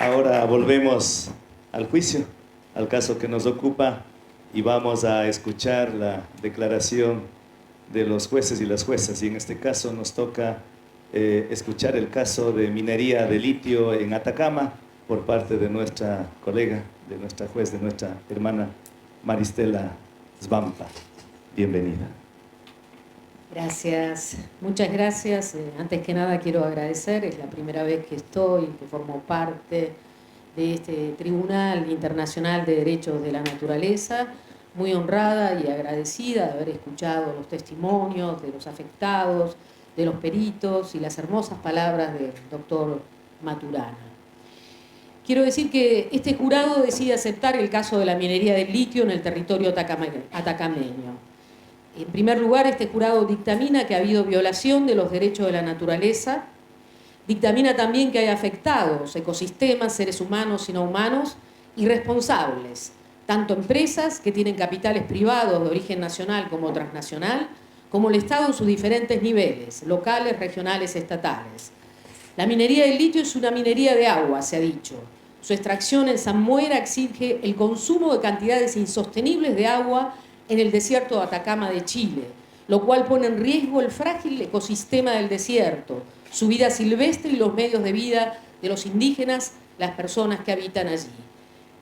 Ahora volvemos al juicio, al caso que nos ocupa, y vamos a escuchar la declaración de los jueces y las juezas. Y en este caso nos toca escuchar el caso de minería de litio en Atacama por parte de nuestra colega, de nuestra juez, de nuestra hermana Maristela Svampa. Bienvenida. Gracias, muchas gracias. Antes que nada quiero agradecer, es la primera vez que estoy, que formo parte de este Tribunal Internacional de Derechos de la Naturaleza, muy honrada y agradecida de haber escuchado los testimonios de los afectados, de los peritos y las hermosas palabras del doctor Maturana. Quiero decir que este jurado decide aceptar el caso de la minería del litio en el territorio atacameño. En primer lugar, este jurado dictamina que ha habido violación de los derechos de la naturaleza, dictamina también que hay afectados ecosistemas, seres humanos y no humanos, y responsables, tanto empresas que tienen capitales privados de origen nacional como transnacional, como el Estado en sus diferentes niveles, locales, regionales, estatales. La minería del litio es una minería de agua, se ha dicho. Su extracción en San Muera exige el consumo de cantidades insostenibles de agua en el desierto de Atacama de Chile, lo cual pone en riesgo el frágil ecosistema del desierto, su vida silvestre y los medios de vida de los indígenas, las personas que habitan allí.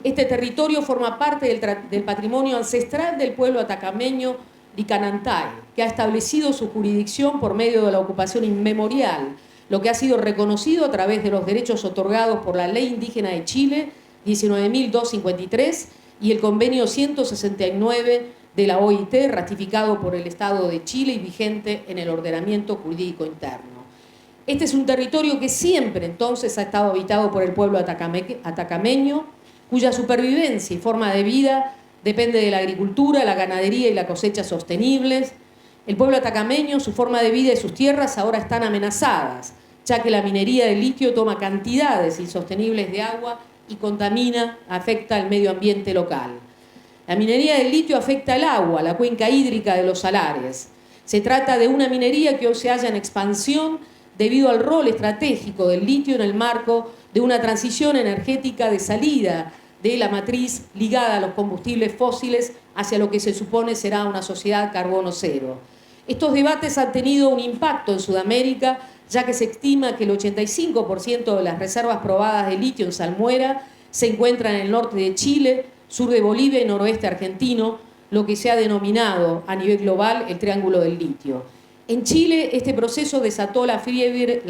Este territorio forma parte del patrimonio ancestral del pueblo atacameño Licanantay, que ha establecido su jurisdicción por medio de la ocupación inmemorial, lo que ha sido reconocido a través de los derechos otorgados por la Ley Indígena de Chile, 19.253, y el Convenio 169 de la OIT, ratificado por el Estado de Chile y vigente en el ordenamiento jurídico interno. Este es un territorio que siempre entonces ha estado habitado por el pueblo atacameño, cuya supervivencia y forma de vida depende de la agricultura, la ganadería y la cosecha sostenibles. El pueblo atacameño, su forma de vida y sus tierras ahora están amenazadas, ya que la minería de litio toma cantidades insostenibles de agua y contamina, afecta al medio ambiente local. La minería del litio afecta el agua, la cuenca hídrica de los salares. Se trata de una minería que hoy se halla en expansión debido al rol estratégico del litio en el marco de una transición energética de salida de la matriz ligada a los combustibles fósiles hacia lo que se supone será una sociedad carbono cero. Estos debates han tenido un impacto en Sudamérica, ya que se estima que el 85% de las reservas probadas de litio en Salmuera se encuentran en el norte de Chile, sur de Bolivia y noroeste argentino, lo que se ha denominado a nivel global el Triángulo del Litio. En Chile, este proceso desató la fiebre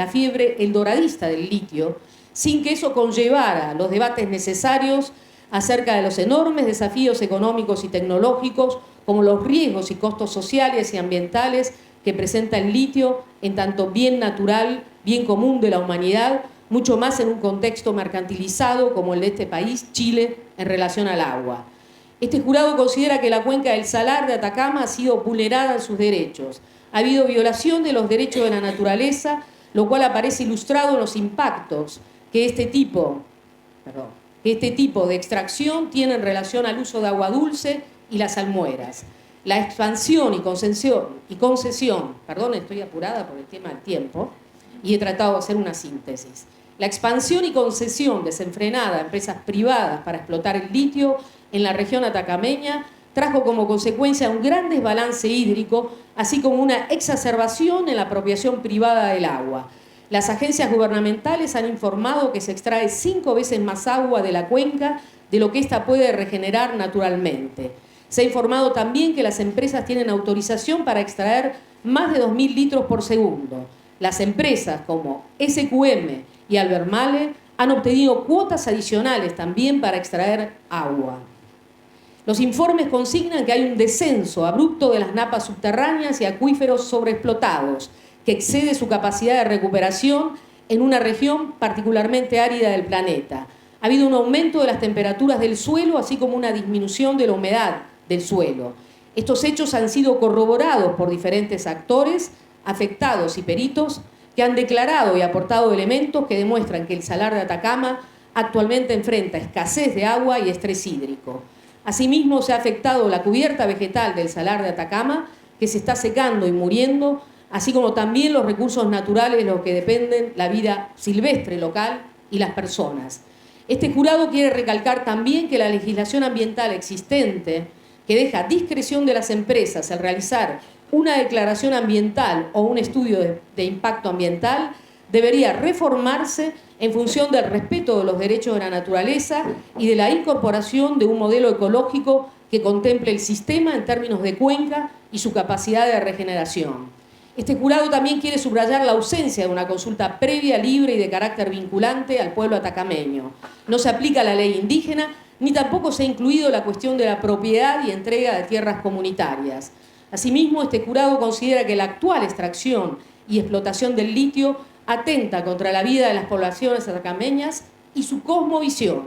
eldoradista del litio, sin que eso conllevara los debates necesarios acerca de los enormes desafíos económicos y tecnológicos, como los riesgos y costos sociales y ambientales que presenta el litio en tanto bien natural, bien común de la humanidad, mucho más en un contexto mercantilizado como el de este país, Chile, en relación al agua. Este jurado considera que la cuenca del Salar de Atacama ha sido vulnerada en sus derechos. Ha habido violación de los derechos de la naturaleza, lo cual aparece ilustrado en los impactos que este tipo de extracción tiene en relación al uso de agua dulce y las salmueras. La expansión y concesión, perdón, estoy apurada por el tema del tiempo y he tratado de hacer una síntesis. La expansión y concesión desenfrenada a empresas privadas para explotar el litio en la región atacameña trajo como consecuencia un gran desbalance hídrico, así como una exacerbación en la apropiación privada del agua. Las agencias gubernamentales han informado que se extrae 5 veces más agua de la cuenca de lo que ésta puede regenerar naturalmente. Se ha informado también que las empresas tienen autorización para extraer más de 2.000 litros por segundo. Las empresas como SQM y Albemarle han obtenido cuotas adicionales también para extraer agua. Los informes consignan que hay un descenso abrupto de las napas subterráneas y acuíferos sobreexplotados, que excede su capacidad de recuperación en una región particularmente árida del planeta. Ha habido un aumento de las temperaturas del suelo, así como una disminución de la humedad del suelo. Estos hechos han sido corroborados por diferentes actores, afectados y peritos, que han declarado y aportado elementos que demuestran que el Salar de Atacama actualmente enfrenta escasez de agua y estrés hídrico. Asimismo, se ha afectado la cubierta vegetal del Salar de Atacama, que se está secando y muriendo, así como también los recursos naturales de los que dependen la vida silvestre local y las personas. Este jurado quiere recalcar también que la legislación ambiental existente, que deja discreción de las empresas al realizar una declaración ambiental o un estudio de impacto ambiental, debería reformarse en función del respeto de los derechos de la naturaleza y de la incorporación de un modelo ecológico que contemple el sistema en términos de cuenca y su capacidad de regeneración. Este jurado también quiere subrayar la ausencia de una consulta previa, libre y de carácter vinculante al pueblo atacameño. No se aplica la ley indígena, ni tampoco se ha incluido la cuestión de la propiedad y entrega de tierras comunitarias. Asimismo, este jurado considera que la actual extracción y explotación del litio atenta contra la vida de las poblaciones atacameñas y su cosmovisión.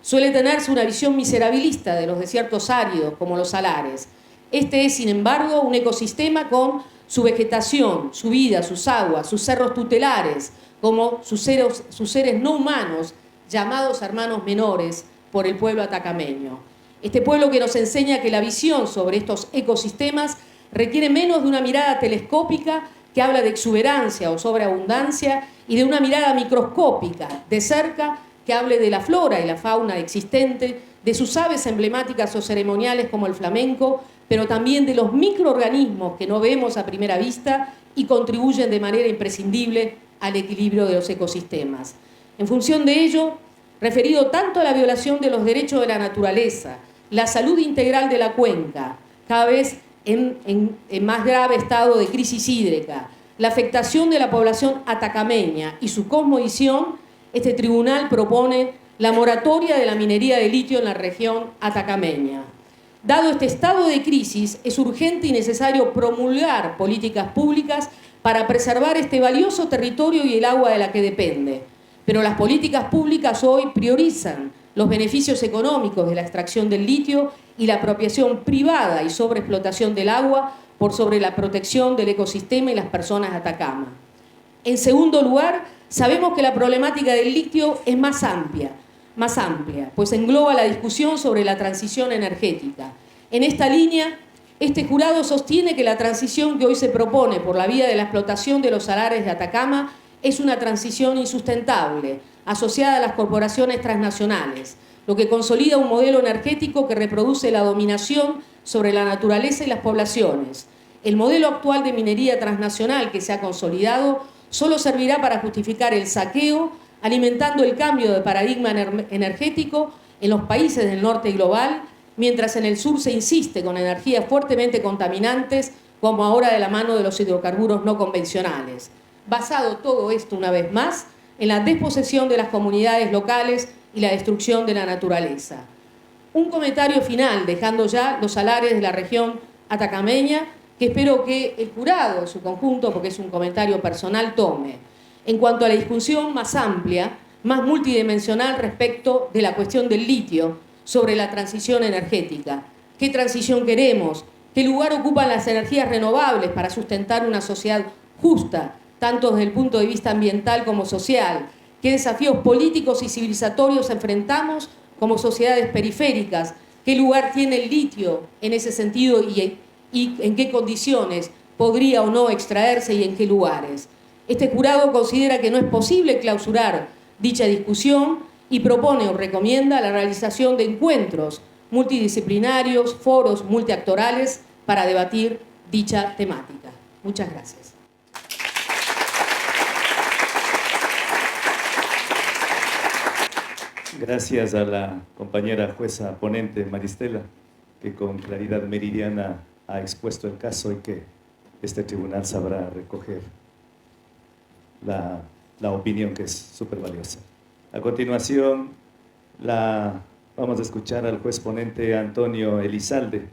Suele tenerse una visión miserabilista de los desiertos áridos, como los salares. Este es, sin embargo, un ecosistema con su vegetación, su vida, sus aguas, sus cerros tutelares, como sus seres no humanos, llamados hermanos menores por el pueblo atacameño. Este pueblo que nos enseña que la visión sobre estos ecosistemas requiere menos de una mirada telescópica que habla de exuberancia o sobreabundancia y de una mirada microscópica, de cerca, que hable de la flora y la fauna existente, de sus aves emblemáticas o ceremoniales como el flamenco, pero también de los microorganismos que no vemos a primera vista y contribuyen de manera imprescindible al equilibrio de los ecosistemas. En función de ello, referido tanto a la violación de los derechos de la naturaleza, la salud integral de la cuenca, cada vez en más grave estado de crisis hídrica, la afectación de la población atacameña y su cosmovisión, este tribunal propone la moratoria de la minería de litio en la región atacameña. Dado este estado de crisis, es urgente y necesario promulgar políticas públicas para preservar este valioso territorio y el agua de la que depende. Pero las políticas públicas hoy priorizan los beneficios económicos de la extracción del litio y la apropiación privada y sobreexplotación del agua por sobre la protección del ecosistema y las personas de Atacama. En segundo lugar, sabemos que la problemática del litio es más amplia, pues engloba la discusión sobre la transición energética. En esta línea, este jurado sostiene que la transición que hoy se propone por la vía de la explotación de los salares de Atacama es una transición insustentable, asociada a las corporaciones transnacionales, lo que consolida un modelo energético que reproduce la dominación sobre la naturaleza y las poblaciones. El modelo actual de minería transnacional que se ha consolidado solo servirá para justificar el saqueo, alimentando el cambio de paradigma energético en los países del norte global, mientras en el sur se insiste con energías fuertemente contaminantes, como ahora de la mano de los hidrocarburos no convencionales. Basado todo esto, una vez más, en la desposesión de las comunidades locales y la destrucción de la naturaleza. Un comentario final, dejando ya los salares de la región atacameña, que espero que el jurado en su conjunto, porque es un comentario personal, tome. En cuanto a la discusión más amplia, más multidimensional respecto de la cuestión del litio, sobre la transición energética. ¿Qué transición queremos? ¿Qué lugar ocupan las energías renovables para sustentar una sociedad justa, tanto desde el punto de vista ambiental como social? ¿Qué desafíos políticos y civilizatorios enfrentamos como sociedades periféricas? ¿Qué lugar tiene el litio en ese sentido y en qué condiciones podría o no extraerse y en qué lugares? Este jurado considera que no es posible clausurar dicha discusión y propone o recomienda la realización de encuentros multidisciplinarios, foros multiactorales para debatir dicha temática. Muchas gracias. Gracias a la compañera jueza ponente Maristela, que con claridad meridiana ha expuesto el caso y que este tribunal sabrá recoger la opinión, que es súper valiosa. A continuación, vamos a escuchar al juez ponente Antonio Elizalde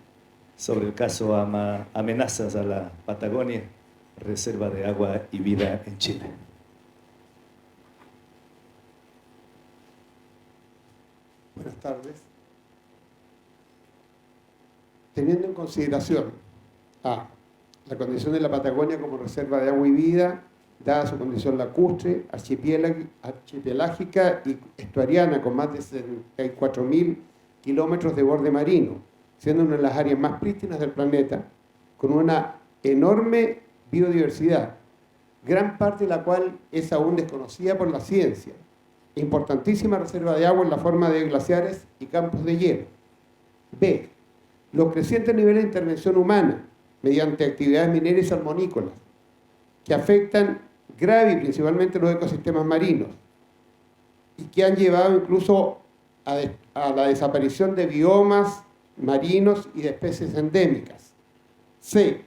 sobre el caso Amenazas a la Patagonia, Reserva de Agua y Vida en Chile. Buenas tardes. Teniendo en consideración la condición de la Patagonia como reserva de agua y vida, dada su condición lacustre, archipelágica y estuariana, con más de 74.000 kilómetros de borde marino, siendo una de las áreas más prístinas del planeta, con una enorme biodiversidad, gran parte de la cual es aún desconocida por la ciencia. importantísima reserva de agua en la forma de glaciares y campos de hielo. B. Los crecientes niveles de intervención humana mediante actividades mineras y salmonícolas que afectan grave y principalmente los ecosistemas marinos y que han llevado incluso a la desaparición de biomas marinos y de especies endémicas. C.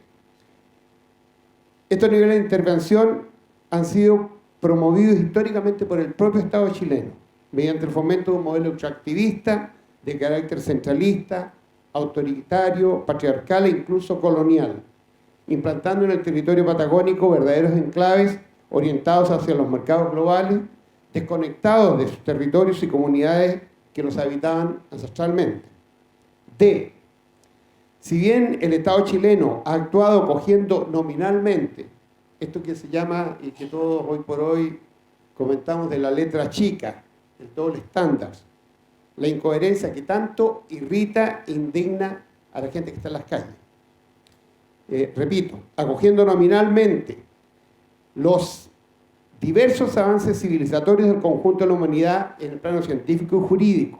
Estos niveles de intervención han sido promovidos históricamente por el propio Estado chileno, mediante el fomento de un modelo extractivista, de carácter centralista, autoritario, patriarcal e incluso colonial, implantando en el territorio patagónico verdaderos enclaves orientados hacia los mercados globales, desconectados de sus territorios y comunidades que los habitaban ancestralmente. D. Si bien el Estado chileno ha actuado cogiendo nominalmente esto que se llama, y que todos hoy por hoy comentamos de la letra chica, el doble estándar, la incoherencia que tanto irrita e indigna a la gente que está en las calles. Repito, acogiendo nominalmente los diversos avances civilizatorios del conjunto de la humanidad en el plano científico y jurídico,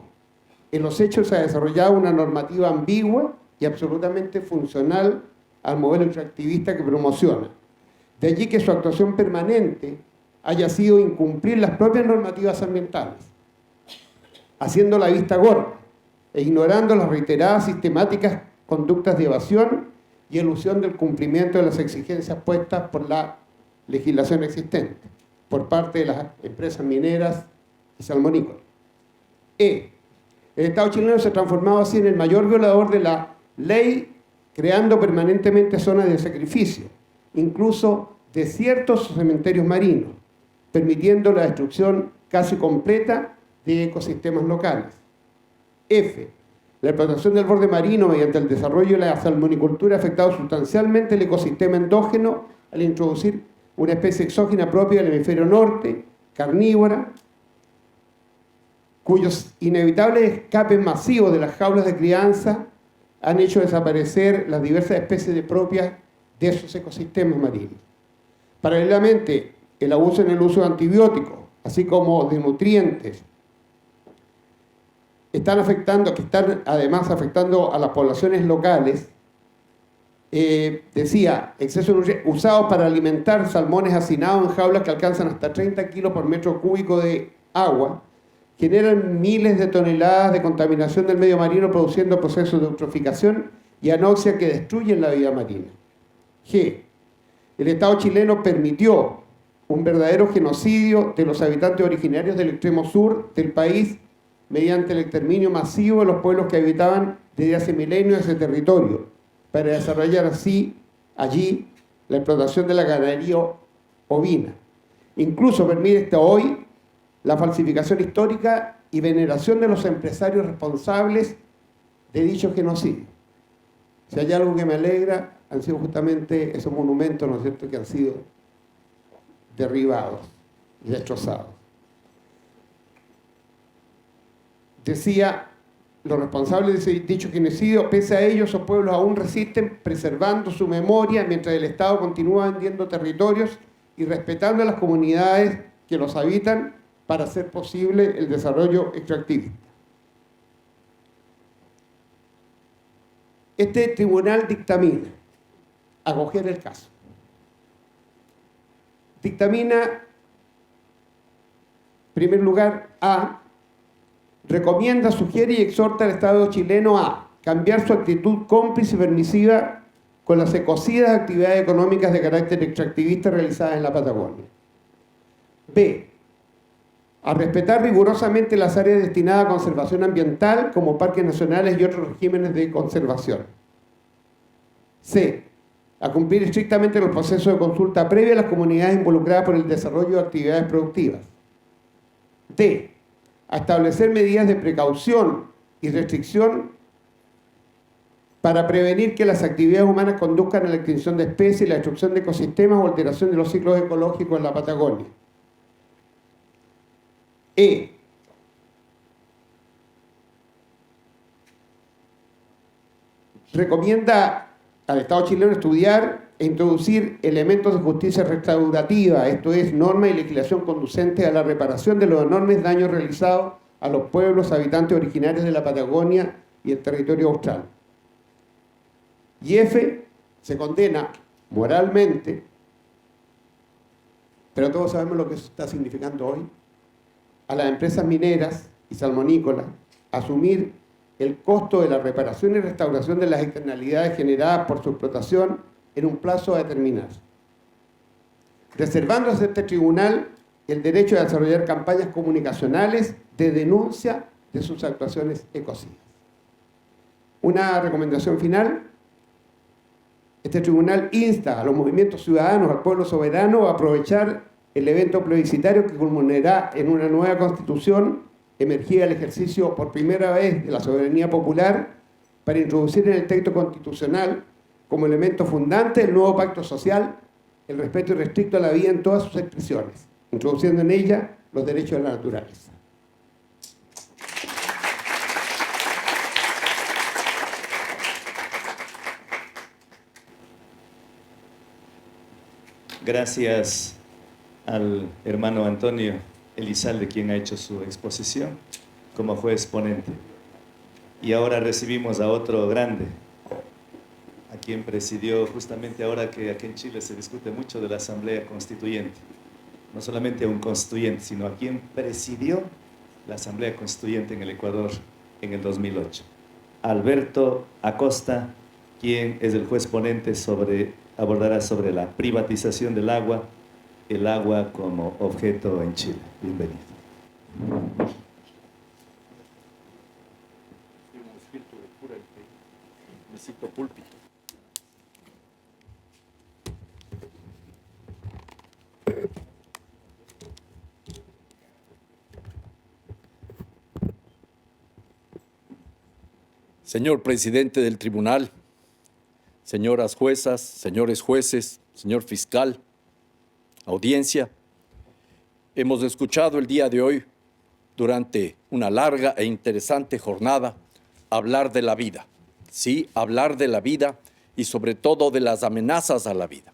en los hechos se ha desarrollado una normativa ambigua y absolutamente funcional al modelo extractivista que promociona. De allí que su actuación permanente haya sido incumplir las propias normativas ambientales, haciendo la vista gorda e ignorando las reiteradas sistemáticas conductas de evasión y elusión del cumplimiento de las exigencias puestas por la legislación existente por parte de las empresas mineras y salmonícolas. El Estado chileno se ha transformado así en el mayor violador de la ley, creando permanentemente zonas de sacrificio, incluso de ciertos cementerios marinos, permitiendo la destrucción casi completa de ecosistemas locales. La explotación del borde marino mediante el desarrollo de la salmonicultura ha afectado sustancialmente el ecosistema endógeno al introducir una especie exógena propia del hemisferio norte, carnívora, cuyos inevitables escapes masivos de las jaulas de crianza han hecho desaparecer las diversas especies propias de esos ecosistemas marinos. Paralelamente, el abuso en el uso de antibióticos, así como de nutrientes, están además afectando a las poblaciones locales. Exceso de nutrientes usados para alimentar salmones hacinados en jaulas que alcanzan hasta 30 kilos por metro cúbico de agua, generan miles de toneladas de contaminación del medio marino, produciendo procesos de eutroficación y anoxia que destruyen la vida marina. El Estado chileno permitió un verdadero genocidio de los habitantes originarios del extremo sur del país mediante el exterminio masivo de los pueblos que habitaban desde hace milenios ese territorio, para desarrollar así allí la explotación de la ganadería ovina. Incluso permite hoy la falsificación histórica y veneración de los empresarios responsables de dicho genocidio. Si hay algo que me alegra, han sido justamente esos monumentos, ¿no es cierto?, que han sido derribados y destrozados. Decía, los responsables de ese dicho genocidio, pese a ello, esos pueblos aún resisten preservando su memoria mientras el Estado continúa vendiendo territorios y respetando a las comunidades que los habitan para hacer posible el desarrollo extractivista. Este tribunal dictamina acoger el caso. Dictamina, en primer lugar, recomienda, sugiere y exhorta al Estado chileno a cambiar su actitud cómplice y permisiva con las ecocidas actividades económicas de carácter extractivista realizadas en la Patagonia. A respetar rigurosamente las áreas destinadas a conservación ambiental como parques nacionales y otros regímenes de conservación. A cumplir estrictamente los procesos de consulta previa a las comunidades involucradas por el desarrollo de actividades productivas. A establecer medidas de precaución y restricción para prevenir que las actividades humanas conduzcan a la extinción de especies, la destrucción de ecosistemas o alteración de los ciclos ecológicos en la Patagonia. Recomienda al Estado chileno estudiar e introducir elementos de justicia restaurativa, esto es, norma y legislación conducente a la reparación de los enormes daños realizados a los pueblos habitantes originarios de la Patagonia y el territorio austral. Y F, se condena moralmente, pero todos sabemos lo que eso está significando hoy, a las empresas mineras y salmonícolas asumir el costo de la reparación y restauración de las externalidades generadas por su explotación en un plazo a determinar, reservándose a este tribunal el derecho de desarrollar campañas comunicacionales de denuncia de sus actuaciones ecocidas. Una recomendación final: este tribunal insta a los movimientos ciudadanos, al pueblo soberano, a aprovechar el evento plebiscitario que culminará en una nueva constitución emergida el ejercicio por primera vez de la soberanía popular para introducir en el texto constitucional como elemento fundante del nuevo pacto social el respeto irrestricto a la vida en todas sus expresiones, introduciendo en ella los derechos de la naturaleza. Gracias al hermano Antonio Elizalde, quien ha hecho su exposición como juez ponente. Y ahora recibimos a otro grande, a quien presidió justamente ahora que aquí en Chile se discute mucho de la Asamblea Constituyente. No solamente a un constituyente, sino a quien presidió la Asamblea Constituyente en el Ecuador en el 2008. Alberto Acosta, quien es el juez ponente abordará sobre la privatización del agua, el agua como objeto en Chile. Bienvenido. Necesito púlpito. Señor presidente del tribunal, señoras juezas, señores jueces, señor fiscal, audiencia, hemos escuchado el día de hoy, durante una larga e interesante jornada, hablar de la vida. Sí, hablar de la vida y sobre todo de las amenazas a la vida.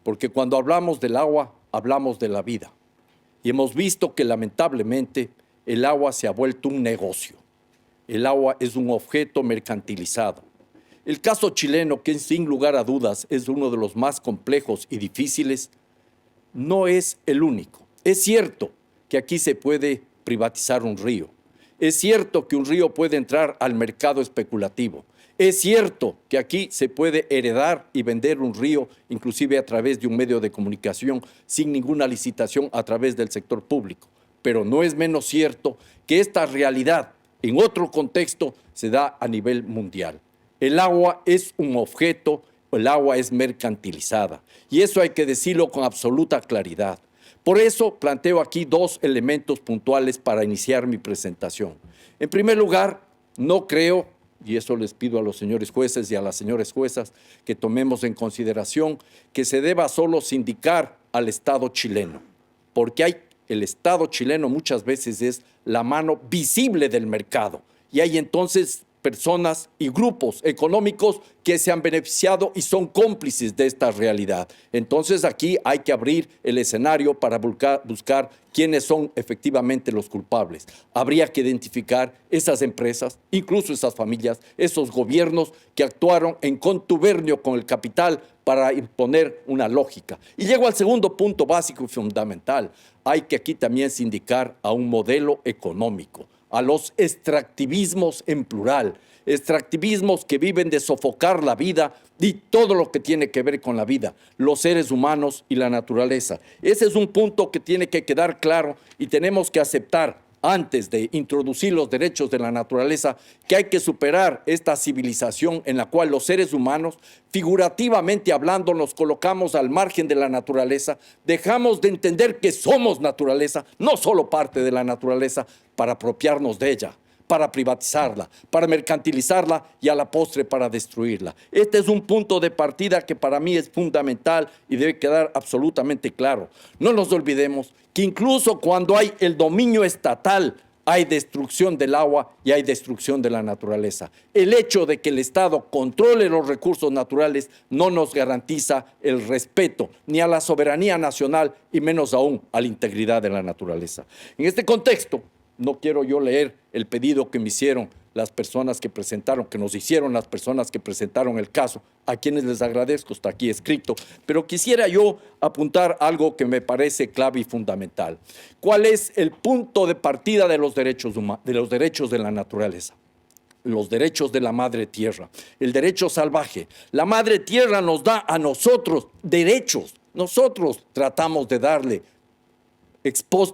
Porque cuando hablamos del agua, hablamos de la vida. Y hemos visto que lamentablemente el agua se ha vuelto un negocio. El agua es un objeto mercantilizado. El caso chileno, que sin lugar a dudas es uno de los más complejos y difíciles, no es el único. Es cierto que aquí se puede privatizar un río. Es cierto que un río puede entrar al mercado especulativo. Es cierto que aquí se puede heredar y vender un río, inclusive a través de un medio de comunicación, sin ninguna licitación a través del sector público. Pero no es menos cierto que esta realidad, en otro contexto, se da a nivel mundial. El agua es un objeto, el agua es mercantilizada. Y eso hay que decirlo con absoluta claridad. Por eso planteo aquí dos elementos puntuales para iniciar mi presentación. En primer lugar, no creo, y eso les pido a los señores jueces y a las señoras juezas, que tomemos en consideración que se deba solo sindicar al Estado chileno, porque el Estado chileno muchas veces es la mano visible del mercado, y hay entonces personas y grupos económicos que se han beneficiado y son cómplices de esta realidad. Entonces aquí hay que abrir el escenario para buscar quiénes son efectivamente los culpables. Habría que identificar esas empresas, incluso esas familias, esos gobiernos que actuaron en contubernio con el capital para imponer una lógica. Y llego al segundo punto básico y fundamental. Hay que aquí también sindicar a un modelo económico, a los extractivismos en plural, extractivismos que viven de sofocar la vida y todo lo que tiene que ver con la vida, los seres humanos y la naturaleza. Ese es un punto que tiene que quedar claro y tenemos que aceptar, antes de introducir los derechos de la naturaleza, que hay que superar esta civilización en la cual los seres humanos, figurativamente hablando, nos colocamos al margen de la naturaleza, dejamos de entender que somos naturaleza, no solo parte de la naturaleza, para apropiarnos de ella, para privatizarla, para mercantilizarla y a la postre para destruirla. Este es un punto de partida que para mí es fundamental y debe quedar absolutamente claro. No nos olvidemos que incluso cuando hay el dominio estatal hay destrucción del agua y hay destrucción de la naturaleza. El hecho de que el Estado controle los recursos naturales no nos garantiza el respeto ni a la soberanía nacional y menos aún a la integridad de la naturaleza. En este contexto, no quiero yo leer el pedido que me hicieron las personas que presentaron, que nos hicieron las personas que presentaron el caso, a quienes les agradezco, está aquí escrito, pero quisiera yo apuntar algo que me parece clave y fundamental. ¿Cuál es el punto de partida de los derechos de la naturaleza? Los derechos de la madre tierra, el derecho salvaje. La madre tierra nos da a nosotros derechos. Nosotros tratamos de darle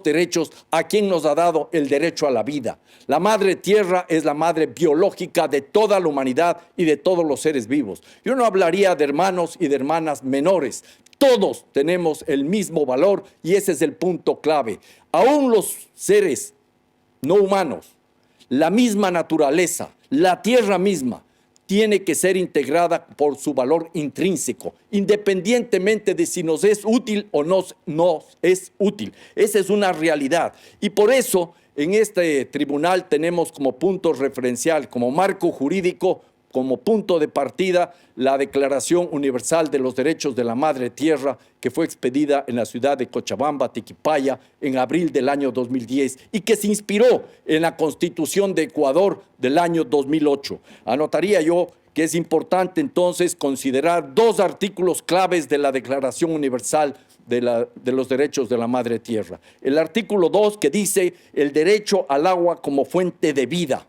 derechos a quien nos ha dado el derecho a la vida. La madre tierra es la madre biológica de toda la humanidad y de todos los seres vivos. Yo no hablaría de hermanos y de hermanas menores. Todos tenemos el mismo valor y ese es el punto clave. Aún los seres no humanos, la misma naturaleza, la tierra misma, tiene que ser integrada por su valor intrínseco, independientemente de si nos es útil o no nos es útil. Esa es una realidad. Y por eso, en este tribunal tenemos como punto referencial, como marco jurídico, como punto de partida, la Declaración Universal de los Derechos de la Madre Tierra, que fue expedida en la ciudad de Cochabamba, Tiquipaya, en abril del año 2010 y que se inspiró en la Constitución de Ecuador del año 2008. Anotaría yo que es importante entonces considerar dos artículos claves de la Declaración Universal de los Derechos de la Madre Tierra. El artículo 2 que dice el derecho al agua como fuente de vida.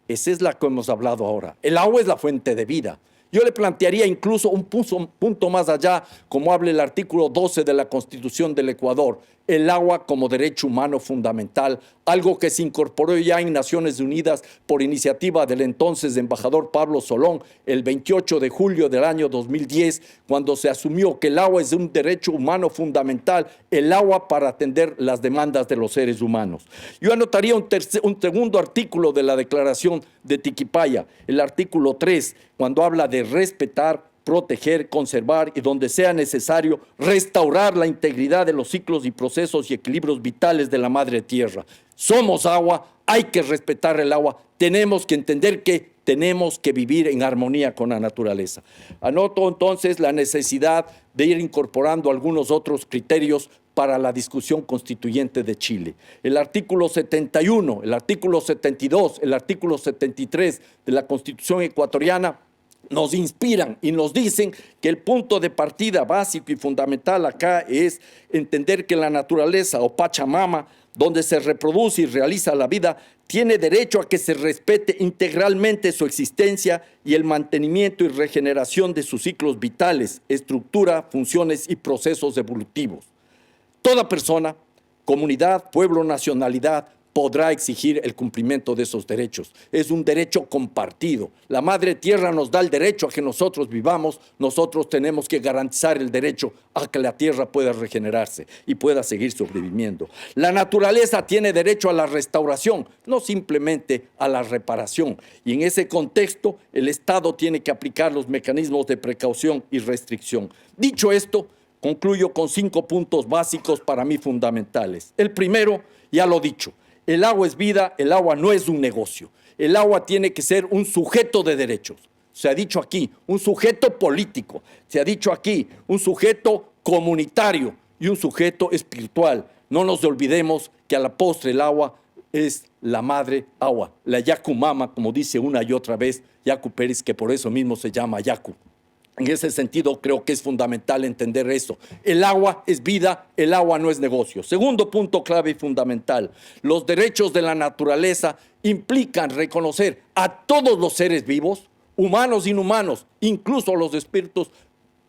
Esa es la que hemos hablado ahora. El agua es la fuente de vida. Yo le plantearía incluso un punto más allá, como habla el artículo 12 de la Constitución del Ecuador, el agua como derecho humano fundamental, algo que se incorporó ya en Naciones Unidas por iniciativa del entonces embajador Pablo Solón, el 28 de julio del año 2010, cuando se asumió que el agua es un derecho humano fundamental, el agua para atender las demandas de los seres humanos. Yo anotaría un segundo artículo de la Declaración de Tiquipaya, el artículo 3, cuando habla de respetar, proteger, conservar y donde sea necesario restaurar la integridad de los ciclos y procesos y equilibrios vitales de la madre tierra. Somos agua, hay que respetar el agua, tenemos que entender que tenemos que vivir en armonía con la naturaleza. Anoto entonces la necesidad de ir incorporando algunos otros criterios para la discusión constituyente de Chile. El artículo 71, el artículo 72, el artículo 73 de la Constitución ecuatoriana nos inspiran y nos dicen que el punto de partida básico y fundamental acá es entender que la naturaleza o Pachamama, donde se reproduce y realiza la vida, tiene derecho a que se respete integralmente su existencia y el mantenimiento y regeneración de sus ciclos vitales, estructura, funciones y procesos evolutivos. Toda persona, comunidad, pueblo, nacionalidad, podrá exigir el cumplimiento de esos derechos. Es un derecho compartido. La Madre Tierra nos da el derecho a que nosotros vivamos, nosotros tenemos que garantizar el derecho a que la tierra pueda regenerarse y pueda seguir sobreviviendo. La naturaleza tiene derecho a la restauración, no simplemente a la reparación. Y en ese contexto, el Estado tiene que aplicar los mecanismos de precaución y restricción. Dicho esto, concluyo con 5 puntos básicos para mí fundamentales. El primero, ya lo he dicho, el agua es vida, el agua no es un negocio. El agua tiene que ser un sujeto de derechos. Se ha dicho aquí, un sujeto político. Se ha dicho aquí, un sujeto comunitario y un sujeto espiritual. No nos olvidemos que a la postre el agua es la madre agua, la Yacu Mama, como dice una y otra vez Yacu Pérez, que por eso mismo se llama Yacu. En ese sentido, creo que es fundamental entender eso. El agua es vida, el agua no es negocio. Segundo punto clave y fundamental, los derechos de la naturaleza implican reconocer a todos los seres vivos, humanos, inhumanos, incluso los espíritus,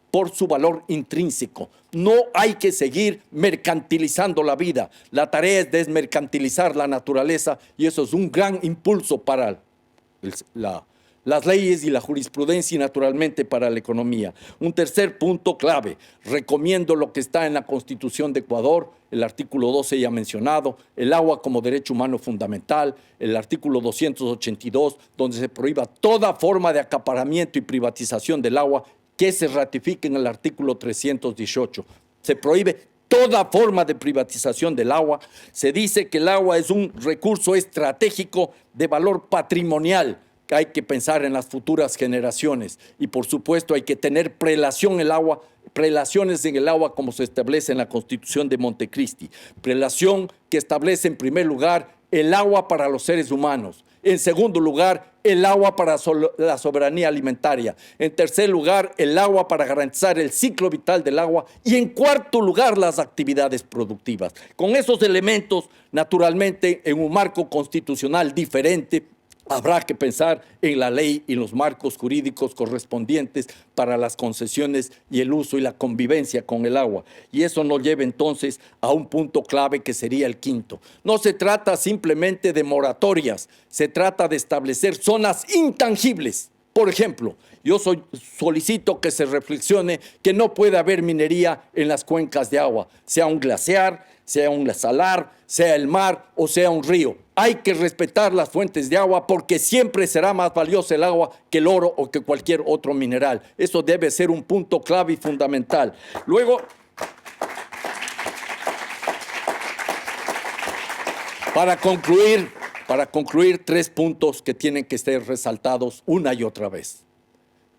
por su valor intrínseco. No hay que seguir mercantilizando la vida. La tarea es desmercantilizar la naturaleza y eso es un gran impulso para las leyes y la jurisprudencia y naturalmente para la economía. Un tercer punto clave, recomiendo lo que está en la Constitución de Ecuador, el artículo 12 ya mencionado, el agua como derecho humano fundamental, el artículo 282, donde se prohíba toda forma de acaparamiento y privatización del agua, que se ratifique en el artículo 318. Se prohíbe toda forma de privatización del agua. Se dice que el agua es un recurso estratégico de valor patrimonial, que hay que pensar en las futuras generaciones y por supuesto hay que tener prelaciones en el agua como se establece en la Constitución de Montecristi. Prelación que establece en primer lugar el agua para los seres humanos, en segundo lugar el agua para la soberanía alimentaria, en tercer lugar el agua para garantizar el ciclo vital del agua y en cuarto lugar las actividades productivas. Con esos elementos, naturalmente, en un marco constitucional diferente, habrá que pensar en la ley y los marcos jurídicos correspondientes para las concesiones y el uso y la convivencia con el agua. Y eso nos lleva entonces a un punto clave que sería el quinto. No se trata simplemente de moratorias, se trata de establecer zonas intangibles. Por ejemplo, yo solicito que se reflexione que no puede haber minería en las cuencas de agua, sea un glaciar, sea un salar, sea el mar o sea un río. Hay que respetar las fuentes de agua porque siempre será más valioso el agua que el oro o que cualquier otro mineral. Eso debe ser un punto clave y fundamental. Luego, para concluir, 3 puntos que tienen que ser resaltados una y otra vez.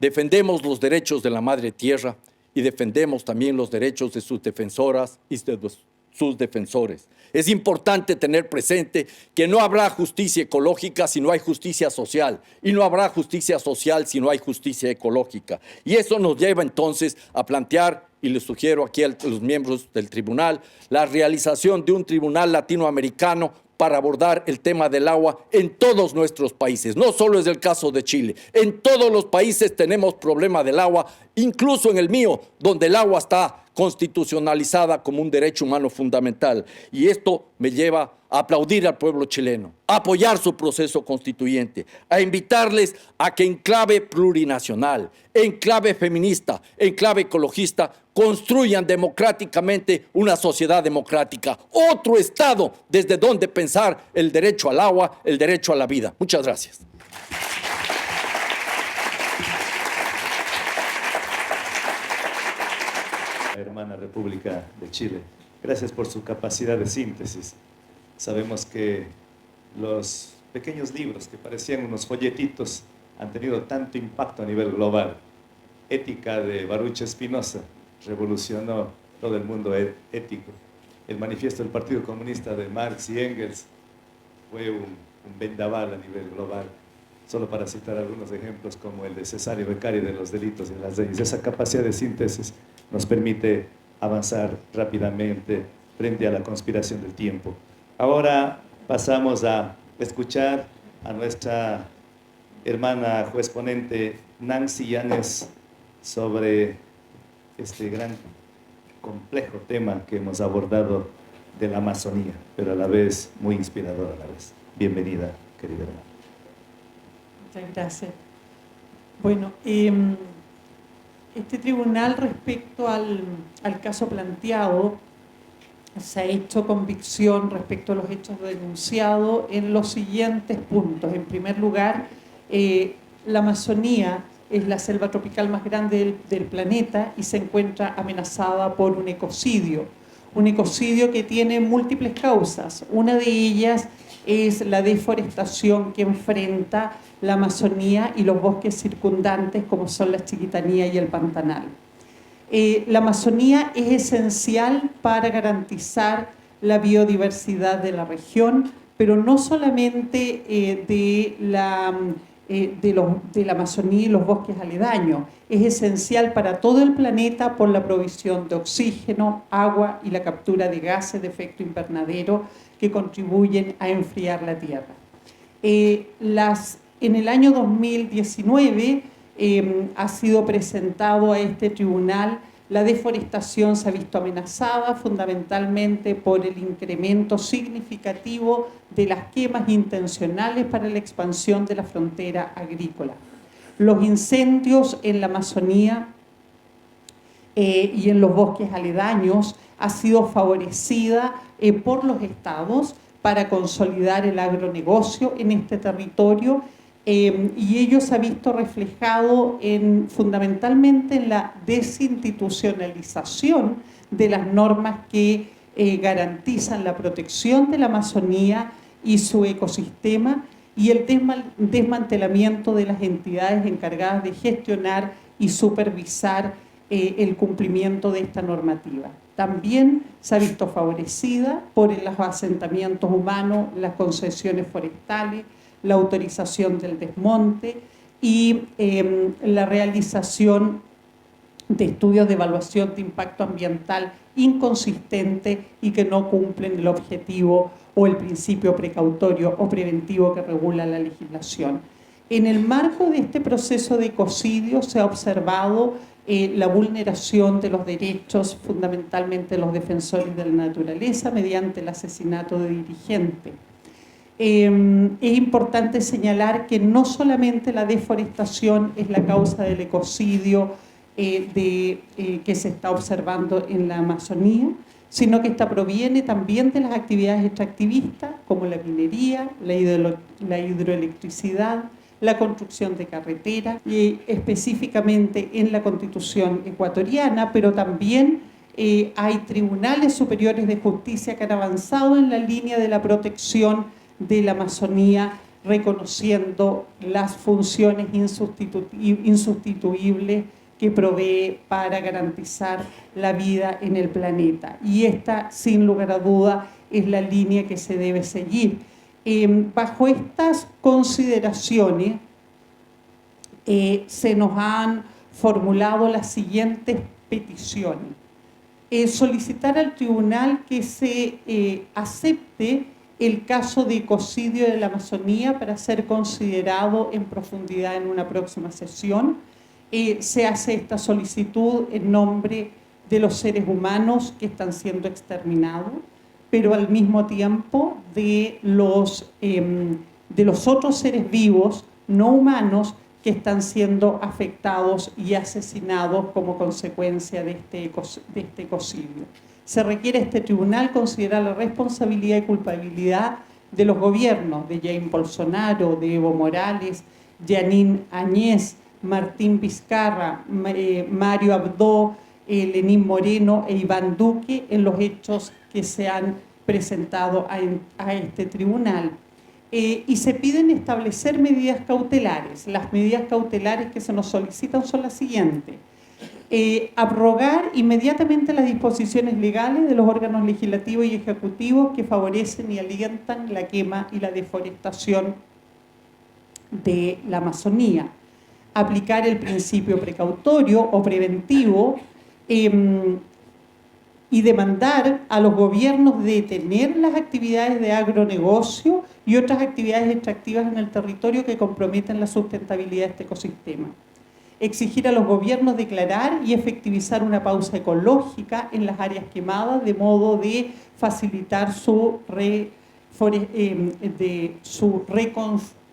Defendemos los derechos de la madre tierra y defendemos también los derechos de sus defensoras y de sus defensores. Es importante tener presente que no habrá justicia ecológica si no hay justicia social y no habrá justicia social si no hay justicia ecológica. Y eso nos lleva entonces a plantear, y les sugiero aquí a los miembros del tribunal, la realización de un tribunal latinoamericano para abordar el tema del agua en todos nuestros países. No solo es el caso de Chile. En todos los países tenemos problema del agua, incluso en el mío, donde el agua está constitucionalizada como un derecho humano fundamental. Y esto me lleva a aplaudir al pueblo chileno, a apoyar su proceso constituyente, a invitarles a que en clave plurinacional, en clave feminista, en clave ecologista, construyan democráticamente una sociedad democrática, otro Estado desde donde pensar el derecho al agua, el derecho a la vida. Muchas gracias. Hermana República de Chile, gracias por su capacidad de síntesis. Sabemos que los pequeños libros que parecían unos folletitos han tenido tanto impacto a nivel global. Ética de Baruch Spinoza revolucionó todo el mundo ético. El manifiesto del Partido Comunista de Marx y Engels fue un vendaval a nivel global. Solo para citar algunos ejemplos como el de Cesare Beccari de los delitos y las leyes. Esa capacidad de síntesis nos permite avanzar rápidamente frente a la conspiración del tiempo. Ahora pasamos a escuchar a nuestra hermana juez ponente Nancy Yanes sobre este gran complejo tema que hemos abordado de la Amazonía, pero a la vez muy inspirador a la vez. Bienvenida, querida hermana. Muchas gracias. Bueno, este tribunal respecto al caso planteado se ha hecho convicción respecto a los hechos denunciados en los siguientes puntos. En primer lugar, la Amazonía es la selva tropical más grande del planeta y se encuentra amenazada por un ecocidio que tiene múltiples causas. Una de ellas es la deforestación que enfrenta la Amazonía y los bosques circundantes como son la Chiquitanía y el Pantanal. La Amazonía es esencial para garantizar la biodiversidad de la región, pero no solamente de la Amazonía y los bosques aledaños. Es esencial para todo el planeta por la provisión de oxígeno, agua y la captura de gases de efecto invernadero que contribuyen a enfriar la Tierra. En el año 2019 ha sido presentado a este tribunal. La deforestación se ha visto amenazada fundamentalmente por el incremento significativo de las quemas intencionales para la expansión de la frontera agrícola. Los incendios en la Amazonía y en los bosques aledaños ha sido favorecida por los estados para consolidar el agronegocio en este territorio y ello se ha visto reflejado fundamentalmente en la desinstitucionalización de las normas que garantizan la protección de la Amazonía y su ecosistema, y el desmantelamiento de las entidades encargadas de gestionar y supervisar el cumplimiento de esta normativa. También se ha visto favorecida por los asentamientos humanos, las concesiones forestales, la autorización del desmonte y la realización de estudios de evaluación de impacto ambiental inconsistente y que no cumplen el objetivo o el principio precautorio o preventivo que regula la legislación. En el marco de este proceso de ecocidio se ha observado la vulneración de los derechos, fundamentalmente de los defensores de la naturaleza, mediante el asesinato de dirigentes. Es importante señalar que no solamente la deforestación es la causa del ecocidio que se está observando en la Amazonía, sino que esta proviene también de las actividades extractivistas como la minería, la hidroelectricidad, la construcción de carreteras, y específicamente en la Constitución ecuatoriana, pero también hay tribunales superiores de justicia que han avanzado en la línea de la protección de la Amazonía, reconociendo las funciones insustituibles que provee para garantizar la vida en el planeta. Y esta, sin lugar a duda, es la línea que se debe seguir. Bajo estas consideraciones se nos han formulado las siguientes peticiones. Solicitar al tribunal que se acepte el caso de ecocidio de la Amazonía para ser considerado en profundidad en una próxima sesión. Se hace esta solicitud en nombre de los seres humanos que están siendo exterminados, pero al mismo tiempo de los otros seres vivos no humanos que están siendo afectados y asesinados como consecuencia de este ecocidio. Se requiere a este tribunal considerar la responsabilidad y culpabilidad de los gobiernos de Jair Bolsonaro, de Evo Morales, Jeanine Áñez, Martín Vizcarra, Mario Abdo, Lenín Moreno e Iván Duque en los hechos que se han presentado a este tribunal. Y se piden establecer medidas cautelares. Las medidas cautelares que se nos solicitan son las siguientes. Abrogar inmediatamente las disposiciones legales de los órganos legislativos y ejecutivos que favorecen y alientan la quema y la deforestación de la Amazonía. Aplicar el principio precautorio o preventivo y demandar a los gobiernos detener las actividades de agronegocio y otras actividades extractivas en el territorio que comprometen la sustentabilidad de este ecosistema. Exigir a los gobiernos declarar y efectivizar una pausa ecológica en las áreas quemadas de modo de facilitar su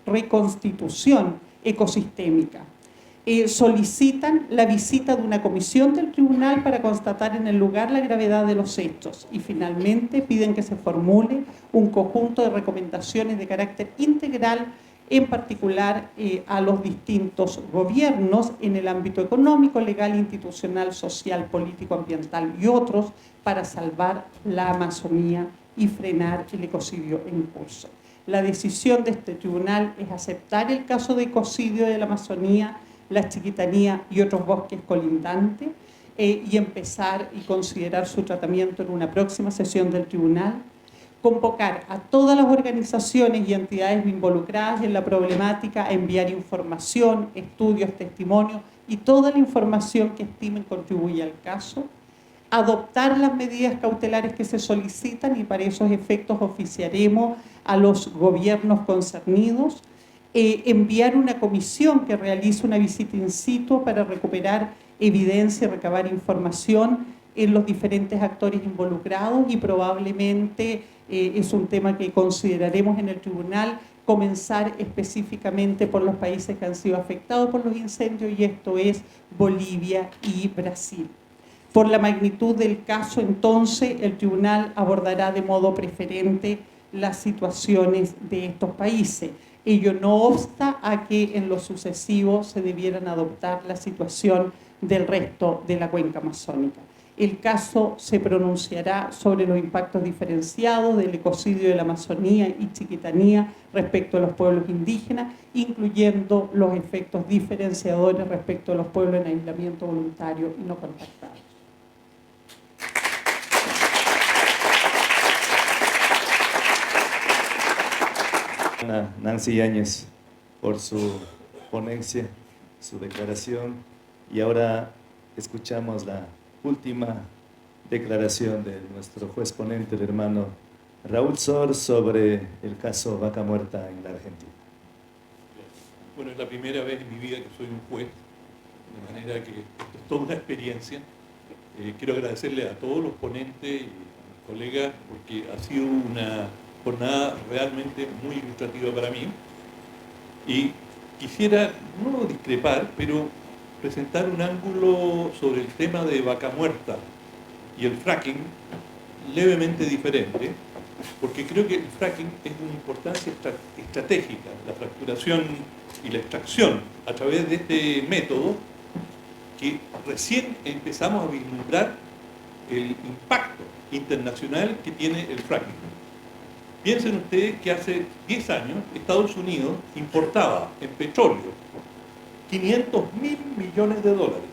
reconstitución ecosistémica. Solicitan la visita de una comisión del tribunal para constatar en el lugar la gravedad de los hechos y finalmente piden que se formule un conjunto de recomendaciones de carácter integral, en particular a los distintos gobiernos en el ámbito económico, legal, institucional, social, político, ambiental y otros para salvar la Amazonía y frenar el ecocidio en curso. La decisión de este tribunal es aceptar el caso de ecocidio de la Amazonía, la Chiquitanía y otros bosques colindantes y empezar y considerar su tratamiento en una próxima sesión del tribunal. Convocar a todas las organizaciones y entidades involucradas en la problemática a enviar información, estudios, testimonios y toda la información que estimen contribuye al caso. Adoptar las medidas cautelares que se solicitan y para esos efectos oficiaremos a los gobiernos concernidos. Enviar una comisión que realice una visita in situ para recuperar evidencia y recabar información en los diferentes actores involucrados y probablemente es un tema que consideraremos en el tribunal, comenzar específicamente por los países que han sido afectados por los incendios y esto es Bolivia y Brasil. Por la magnitud del caso, entonces, el tribunal abordará de modo preferente las situaciones de estos países. Ello no obsta a que en lo sucesivo se debieran adoptar la situación del resto de la cuenca amazónica. El caso se pronunciará sobre los impactos diferenciados del ecocidio de la Amazonía y Chiquitanía respecto a los pueblos indígenas, incluyendo los efectos diferenciadores respecto a los pueblos en aislamiento voluntario y no contactados. Nancy Yáñez por su ponencia, su declaración, y ahora escuchamos la última declaración de nuestro juez ponente, el hermano Raúl Sor, sobre el caso Vaca Muerta en la Argentina. Bueno, es la primera vez en mi vida que soy un juez, de manera que esto es toda una experiencia. Quiero agradecerle a todos los ponentes y a mis colegas porque ha sido una jornada realmente muy ilustrativa para mí. Y quisiera no discrepar, pero presentar un ángulo sobre el tema de Vaca Muerta y el fracking levemente diferente, porque creo que el fracking es de una importancia estratégica, la fracturación y la extracción a través de este método que recién empezamos a vislumbrar el impacto internacional que tiene el fracking. Piensen ustedes que hace 10 años Estados Unidos importaba en petróleo 500.000 millones de dólares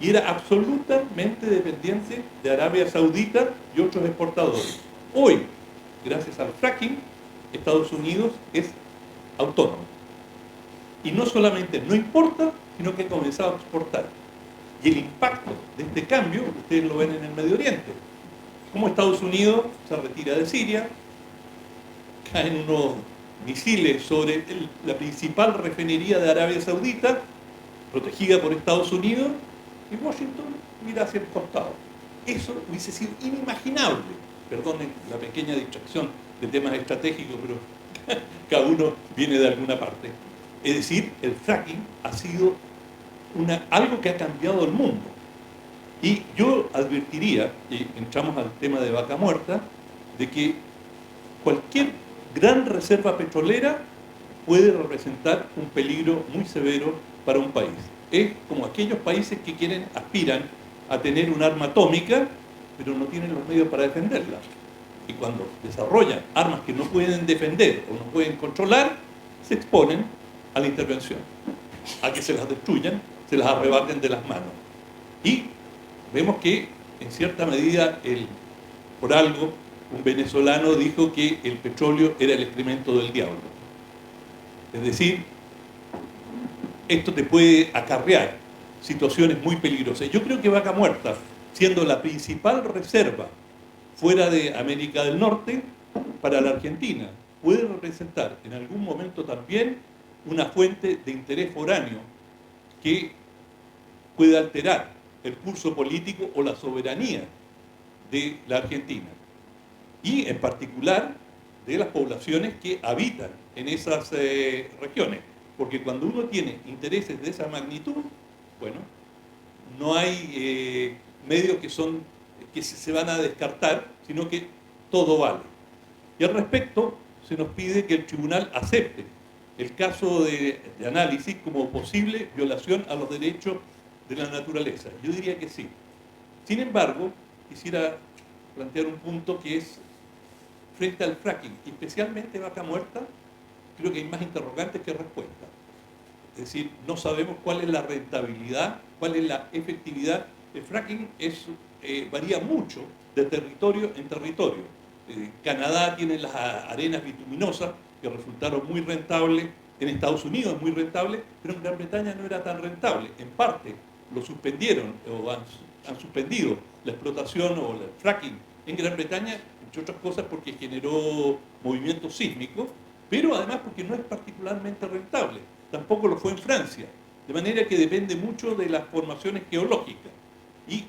y era absolutamente dependiente de Arabia Saudita y otros exportadores. Hoy, gracias al fracking, Estados Unidos es autónomo. Y no solamente no importa, sino que ha comenzado a exportar. Y el impacto de este cambio, ustedes lo ven en el Medio Oriente. Como Estados Unidos se retira de Siria, caen unos misiles sobre la principal refinería de Arabia Saudita, protegida por Estados Unidos, y Washington mira hacia el costado. Eso hubiese sido inimaginable. Perdonen la pequeña distracción de temas estratégicos, pero cada uno viene de alguna parte. Es decir, el fracking ha sido algo que ha cambiado el mundo. Y yo advertiría, y entramos al tema de Vaca Muerta, de que cualquier gran reserva petrolera puede representar un peligro muy severo para un país. Es como aquellos países que aspiran a tener un arma atómica, pero no tienen los medios para defenderla. Y cuando desarrollan armas que no pueden defender o no pueden controlar, se exponen a la intervención, a que se las destruyan, se las arrebaten de las manos. Y vemos que, en cierta medida, por algo, un venezolano dijo que el petróleo era el excremento del diablo. Es decir, esto te puede acarrear situaciones muy peligrosas. Yo creo que Vaca Muerta, siendo la principal reserva fuera de América del Norte, para la Argentina, puede representar en algún momento también una fuente de interés foráneo que puede alterar el curso político o la soberanía de la Argentina. Y en particular de las poblaciones que habitan en esas regiones. Porque cuando uno tiene intereses de esa magnitud, bueno, no hay medios que se van a descartar, sino que todo vale. Y al respecto, se nos pide que el tribunal acepte el caso de análisis como posible violación a los derechos de la naturaleza. Yo diría que sí. Sin embargo, quisiera plantear un punto que es frente al fracking, especialmente Vaca Muerta, creo que hay más interrogantes que respuestas. Es decir, no sabemos cuál es la rentabilidad, cuál es la efectividad. El fracking varía mucho de territorio en territorio. Canadá tiene las arenas bituminosas que resultaron muy rentables, en Estados Unidos es muy rentable, pero en Gran Bretaña no era tan rentable. En parte lo suspendieron o han suspendido la explotación o el fracking en Gran Bretaña, entre otras cosas porque generó movimientos sísmicos, pero además porque no es particularmente rentable. Tampoco lo fue en Francia, de manera que depende mucho de las formaciones geológicas. Y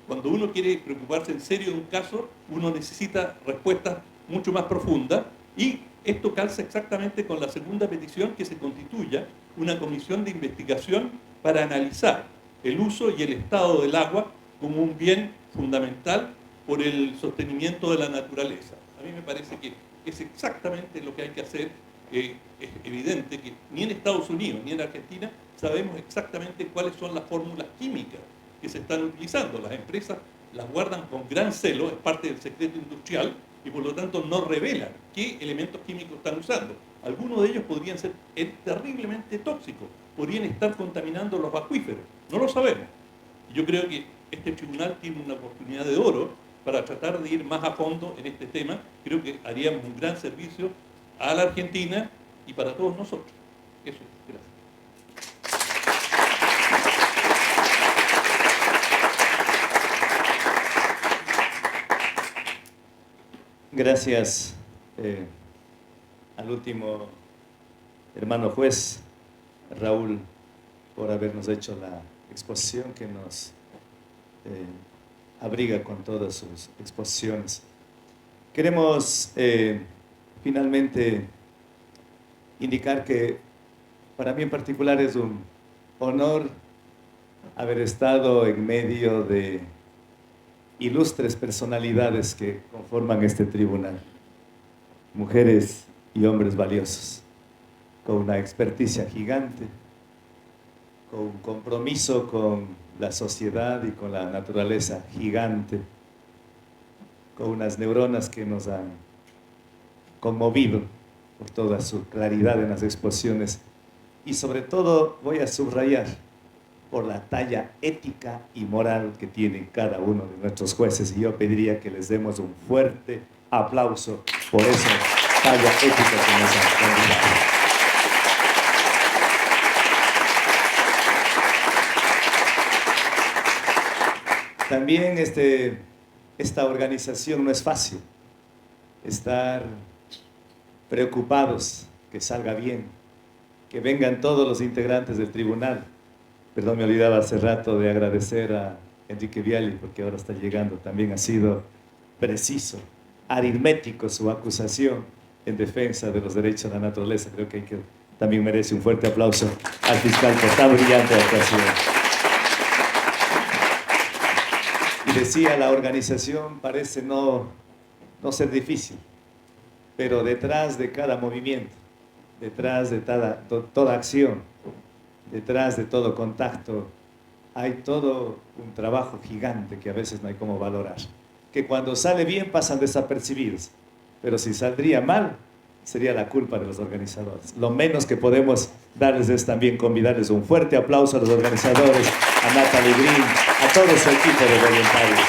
cuando uno quiere preocuparse en serio de un caso, uno necesita respuestas mucho más profundas, y esto calza exactamente con la segunda petición, que se constituya una comisión de investigación para analizar el uso y el estado del agua como un bien fundamental por el sostenimiento de la naturaleza. A mí me parece que es exactamente lo que hay que hacer es evidente que ni en Estados Unidos ni en Argentina sabemos exactamente cuáles son las fórmulas químicas que se están utilizando. Las empresas las guardan con gran celo, es parte del secreto industrial, y por lo tanto no revelan qué elementos químicos están usando. Algunos de ellos podrían ser terriblemente tóxicos, podrían estar contaminando los acuíferos, no lo sabemos. Y yo creo que este tribunal tiene una oportunidad de oro para tratar de ir más a fondo en este tema. Creo que haríamos un gran servicio a la Argentina y para todos nosotros. Eso es. Gracias. Gracias al último hermano juez, Raúl, por habernos hecho la exposición que nos abriga con todas sus exposiciones. Queremos finalmente indicar que para mí en particular es un honor haber estado en medio de ilustres personalidades que conforman este tribunal, mujeres y hombres valiosos, con una experticia gigante, con un compromiso con la sociedad y con la naturaleza gigante, con unas neuronas que nos han conmovido por toda su claridad en las exposiciones y sobre todo voy a subrayar por la talla ética y moral que tienen cada uno de nuestros jueces, y yo pediría que les demos un fuerte aplauso por esa talla ética que nos han convidado. También esta organización no es fácil. Estar preocupados que salga bien, que vengan todos los integrantes del tribunal. Perdón, me olvidaba hace rato de agradecer a Enrique Viali, porque ahora está llegando. También ha sido preciso, aritmético su acusación en defensa de los derechos de la naturaleza. Creo que también merece un fuerte aplauso al fiscal por tan brillante actuación. Y decía, la organización parece no ser difícil, pero detrás de cada movimiento, detrás de toda acción, detrás de todo contacto, hay todo un trabajo gigante que a veces no hay cómo valorar. Que cuando sale bien pasan desapercibidos, pero si saldría mal, sería la culpa de los organizadores. Lo menos que podemos darles es también convidarles un fuerte aplauso a los organizadores, a Natalie Green, a todo su equipo de voluntarios.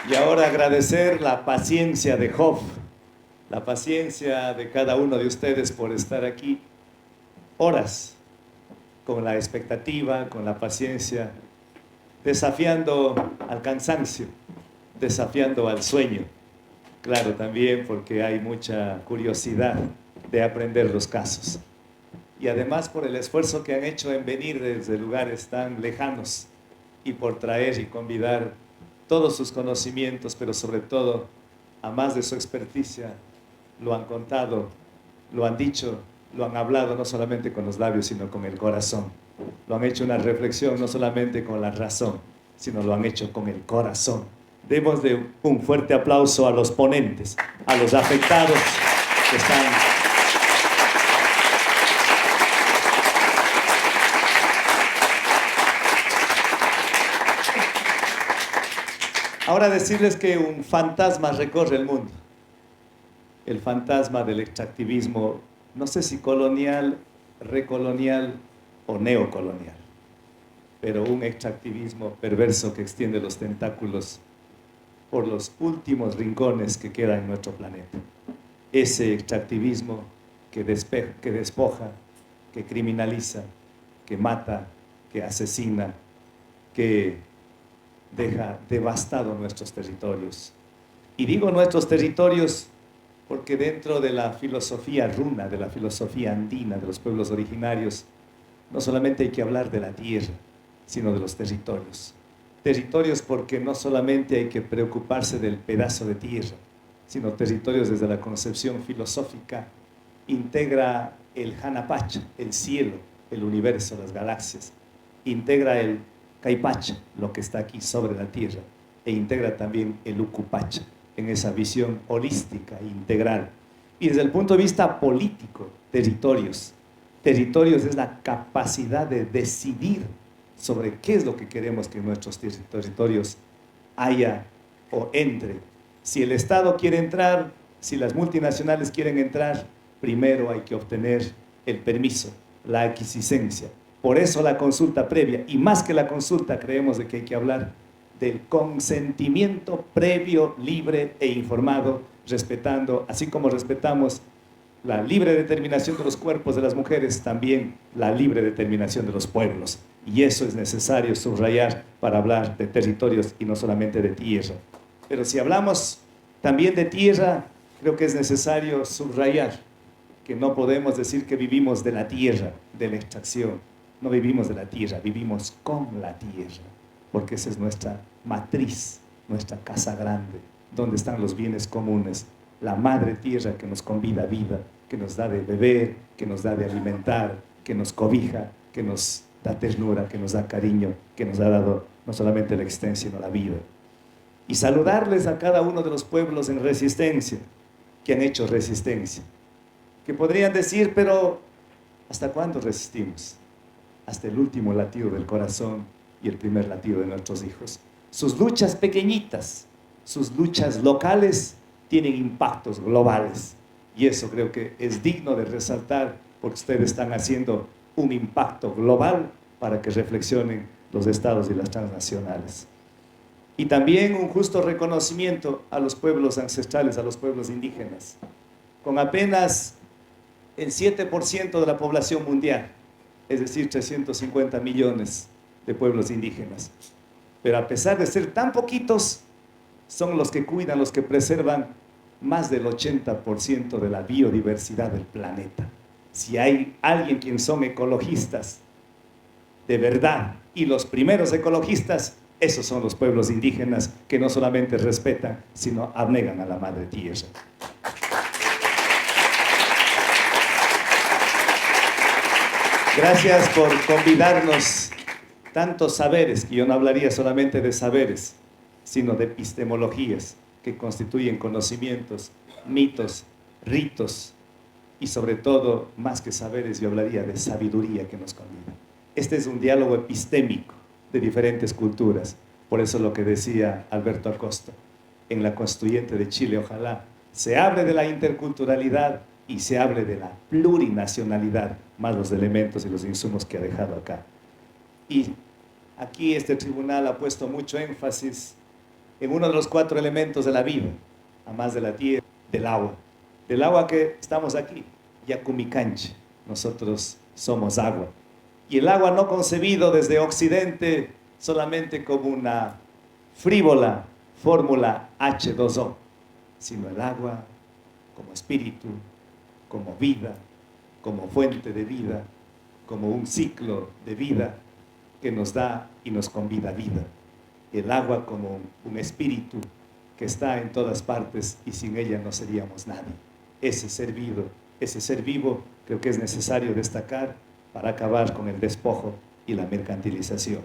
Y ahora agradecer la paciencia de Job, la paciencia de cada uno de ustedes por estar aquí horas, con la expectativa, con la paciencia, desafiando al cansancio, desafiando al sueño. Claro, también porque hay mucha curiosidad de aprender los casos. Y además por el esfuerzo que han hecho en venir desde lugares tan lejanos y por traer y convidar todos sus conocimientos, pero sobre todo, a más de su experticia, lo han contado, lo han dicho, lo han hablado no solamente con los labios, sino con el corazón. Lo han hecho una reflexión no solamente con la razón, sino lo han hecho con el corazón. Demos un fuerte aplauso a los ponentes, a los afectados que están... Ahora decirles que un fantasma recorre el mundo. El fantasma del extractivismo, no sé si colonial, recolonial o neocolonial, pero un extractivismo perverso que extiende los tentáculos por los últimos rincones que quedan en nuestro planeta. Ese extractivismo que despoja, que criminaliza, que mata, que asesina, que deja devastados nuestros territorios. Y digo nuestros territorios porque dentro de la filosofía runa, de la filosofía andina, de los pueblos originarios, no solamente hay que hablar de la tierra, sino de los territorios. Territorios porque no solamente hay que preocuparse del pedazo de tierra, sino territorios desde la concepción filosófica, integra el Hanapacha, el cielo, el universo, las galaxias, integra el Caipacha, lo que está aquí sobre la tierra, e integra también el Ucupacha, en esa visión holística, integral. Y desde el punto de vista político, territorios. Territorios es la capacidad de decidir sobre qué es lo que queremos que en nuestros territorios haya o entre. Si el Estado quiere entrar, si las multinacionales quieren entrar, primero hay que obtener el permiso, la aquiescencia. Por eso la consulta previa, y más que la consulta, creemos de que hay que hablar del consentimiento previo, libre e informado, respetando, así como respetamos la libre determinación de los cuerpos de las mujeres, también la libre determinación de los pueblos. Y eso es necesario subrayar para hablar de territorios y no solamente de tierra. Pero si hablamos también de tierra, creo que es necesario subrayar que no podemos decir que vivimos de la tierra, de la extracción. No vivimos de la tierra, vivimos con la tierra, porque esa es nuestra matriz, nuestra casa grande, donde están los bienes comunes, la madre tierra que nos convida a vida, que nos da de beber, que nos da de alimentar, que nos cobija, que nos da ternura, que nos da cariño, que nos ha dado no solamente la existencia, sino la vida. Y saludarles a cada uno de los pueblos en resistencia, que han hecho resistencia, que podrían decir, pero ¿hasta cuándo resistimos? Hasta el último latido del corazón y el primer latido de nuestros hijos. Sus luchas pequeñitas, sus luchas locales tienen impactos globales. Y eso creo que es digno de resaltar, porque ustedes están haciendo un impacto global para que reflexionen los estados y las transnacionales. Y también un justo reconocimiento a los pueblos ancestrales, a los pueblos indígenas. Con apenas el 7% de la población mundial, es decir, 350 millones de pueblos indígenas. Pero a pesar de ser tan poquitos, son los que cuidan, los que preservan más del 80% de la biodiversidad del planeta. Si hay alguien quien son ecologistas de verdad, y los primeros ecologistas, esos son los pueblos indígenas que no solamente respetan, sino abnegan a la madre tierra. Gracias por convidarnos tantos saberes, que yo no hablaría solamente de saberes, sino de epistemologías que constituyen conocimientos, mitos, ritos y sobre todo, más que saberes, yo hablaría de sabiduría que nos convida. Este es un diálogo epistémico de diferentes culturas. Por eso lo que decía Alberto Acosta, en la Constituyente de Chile, ojalá se hable de la interculturalidad y se hable de la plurinacionalidad, más los elementos y los insumos que ha dejado acá. Y aquí este tribunal ha puesto mucho énfasis en uno de los 4 elementos de la vida, además de la tierra, del agua que estamos aquí, Yacumicanche, nosotros somos agua. Y el agua no concebido desde Occidente solamente como una frívola fórmula H2O, sino el agua como espíritu, como vida, como fuente de vida, como un ciclo de vida que nos da y nos convida a vida. El agua como un espíritu que está en todas partes y sin ella no seríamos nadie. Ese ser vivo creo que es necesario destacar para acabar con el despojo y la mercantilización.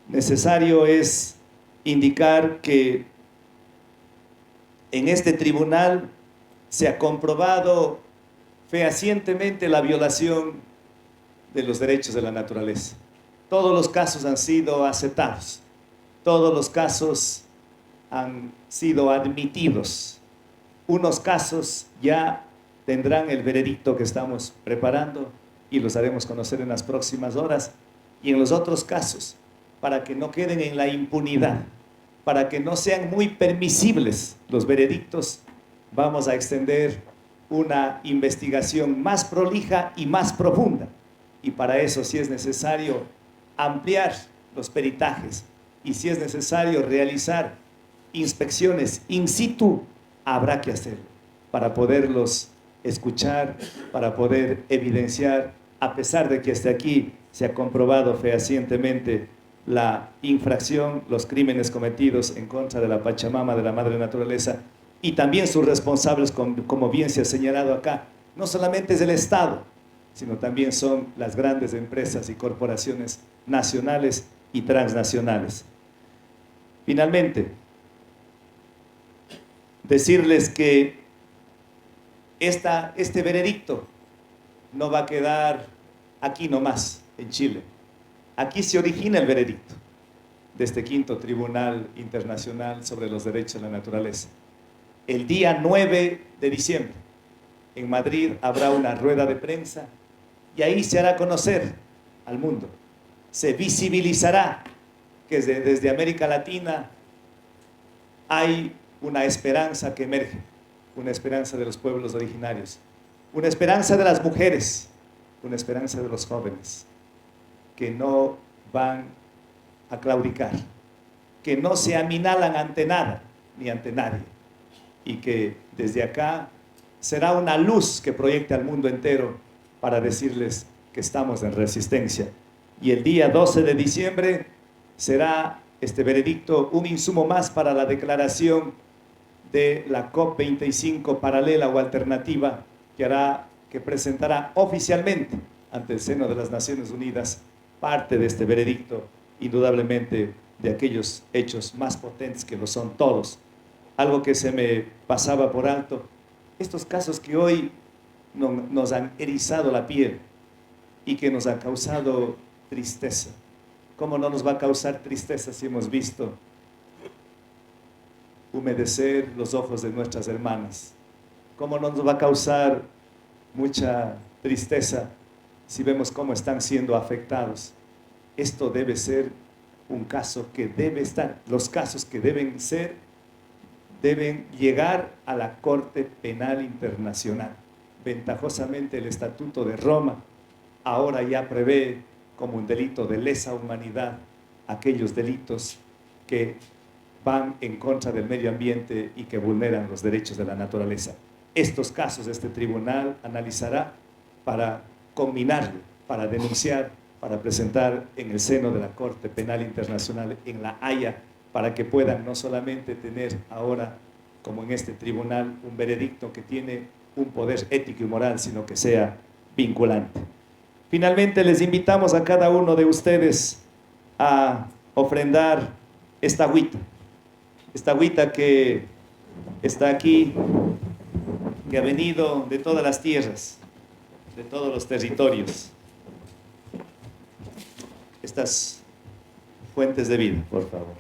Necesario es indicar que en este tribunal se ha comprobado fehacientemente la violación de los derechos de la naturaleza. Todos los casos han sido aceptados, todos los casos han sido admitidos. Unos casos ya tendrán el veredicto que estamos preparando y los haremos conocer en las próximas horas. Y en los otros casos, para que no queden en la impunidad, para que no sean muy permisibles los veredictos, vamos a extender una investigación más prolija y más profunda. Y para eso, si es necesario ampliar los peritajes y si es necesario realizar inspecciones in situ, habrá que hacerlo para poderlos escuchar, para poder evidenciar, a pesar de que hasta aquí se ha comprobado fehacientemente la infracción, los crímenes cometidos en contra de la Pachamama, de la madre naturaleza, y también sus responsables, como bien se ha señalado acá, no solamente es el Estado, sino también son las grandes empresas y corporaciones nacionales y transnacionales. Finalmente, decirles que este veredicto no va a quedar aquí nomás, en Chile. Aquí se origina el veredicto de este quinto Tribunal Internacional sobre los Derechos de la Naturaleza. El día 9 de diciembre, en Madrid, habrá una rueda de prensa y ahí se hará conocer al mundo. Se visibilizará que desde América Latina hay una esperanza que emerge, una esperanza de los pueblos originarios, una esperanza de las mujeres, una esperanza de los jóvenes, que no van a claudicar, que no se aminalan ante nada ni ante nadie, y que desde acá será una luz que proyecte al mundo entero para decirles que estamos en resistencia. Y el día 12 de diciembre será este veredicto un insumo más para la declaración de la COP25 paralela o alternativa que presentará oficialmente ante el seno de las Naciones Unidas parte de este veredicto, indudablemente de aquellos hechos más potentes que lo son todos. Algo que se me pasaba por alto, estos casos que hoy nos han erizado la piel y que nos han causado tristeza. ¿Cómo no nos va a causar tristeza si hemos visto humedecer los ojos de nuestras hermanas? ¿Cómo no nos va a causar mucha tristeza si vemos cómo están siendo afectados? Esto debe ser un caso que debe estar, los casos que deben llegar a la Corte Penal Internacional. Ventajosamente el Estatuto de Roma ahora ya prevé como un delito de lesa humanidad aquellos delitos que van en contra del medio ambiente y que vulneran los derechos de la naturaleza. Estos casos este tribunal analizará para combinarlo, para denunciar, para presentar en el seno de la Corte Penal Internacional en La Haya, para que puedan no solamente tener ahora, como en este tribunal, un veredicto que tiene un poder ético y moral, sino que sea vinculante. Finalmente, les invitamos a cada uno de ustedes a ofrendar esta agüita que está aquí, que ha venido de todas las tierras, de todos los territorios. Estas fuentes de vida, por favor.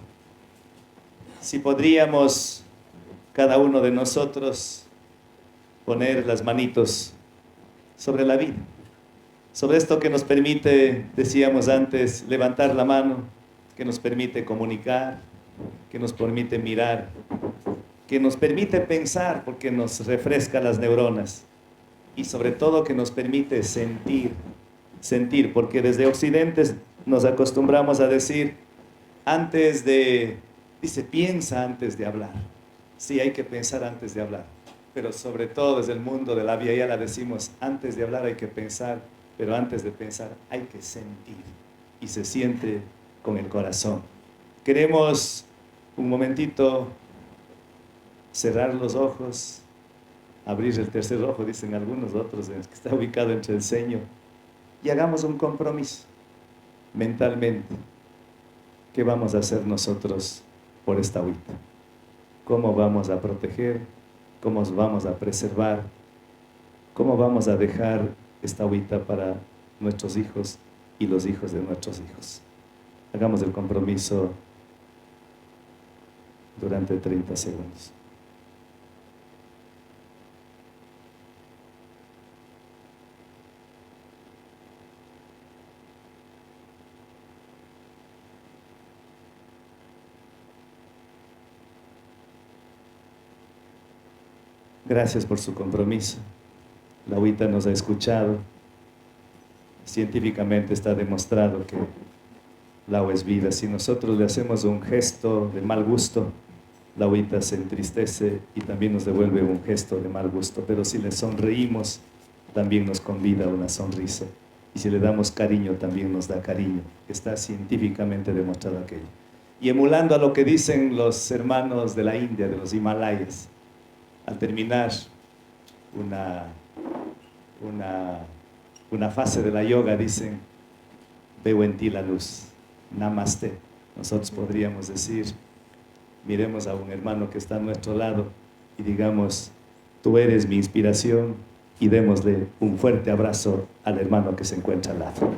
Si podríamos, cada uno de nosotros, poner las manitos sobre la vida, sobre esto que nos permite, decíamos antes, levantar la mano, que nos permite comunicar, que nos permite mirar, que nos permite pensar porque nos refresca las neuronas y sobre todo que nos permite sentir, porque desde Occidente nos acostumbramos a decir, piensa antes de hablar. Sí, hay que pensar antes de hablar, pero sobre todo desde el mundo de la Via Yala decimos, antes de hablar hay que pensar, pero antes de pensar hay que sentir, y se siente con el corazón. Queremos un momentito cerrar los ojos, abrir el tercer ojo, dicen algunos, otros, que está ubicado entre el ceño, y hagamos un compromiso mentalmente. ¿Qué vamos a hacer nosotros por esta agüita? ¿Cómo vamos a proteger? ¿Cómo vamos a preservar? ¿Cómo vamos a dejar esta agüita para nuestros hijos y los hijos de nuestros hijos? Hagamos el compromiso durante 30 segundos. Gracias por su compromiso. La agüita nos ha escuchado. Científicamente está demostrado que el agua es vida. Si nosotros le hacemos un gesto de mal gusto, la agüita se entristece y también nos devuelve un gesto de mal gusto. Pero si le sonreímos, también nos convida a una sonrisa. Y si le damos cariño, también nos da cariño. Está científicamente demostrado aquello. Y emulando a lo que dicen los hermanos de la India, de los Himalayas, al terminar una fase de la yoga, dicen, veo en ti la luz, namaste. Nosotros podríamos decir, miremos a un hermano que está a nuestro lado y digamos, tú eres mi inspiración, y démosle un fuerte abrazo al hermano que se encuentra al lado.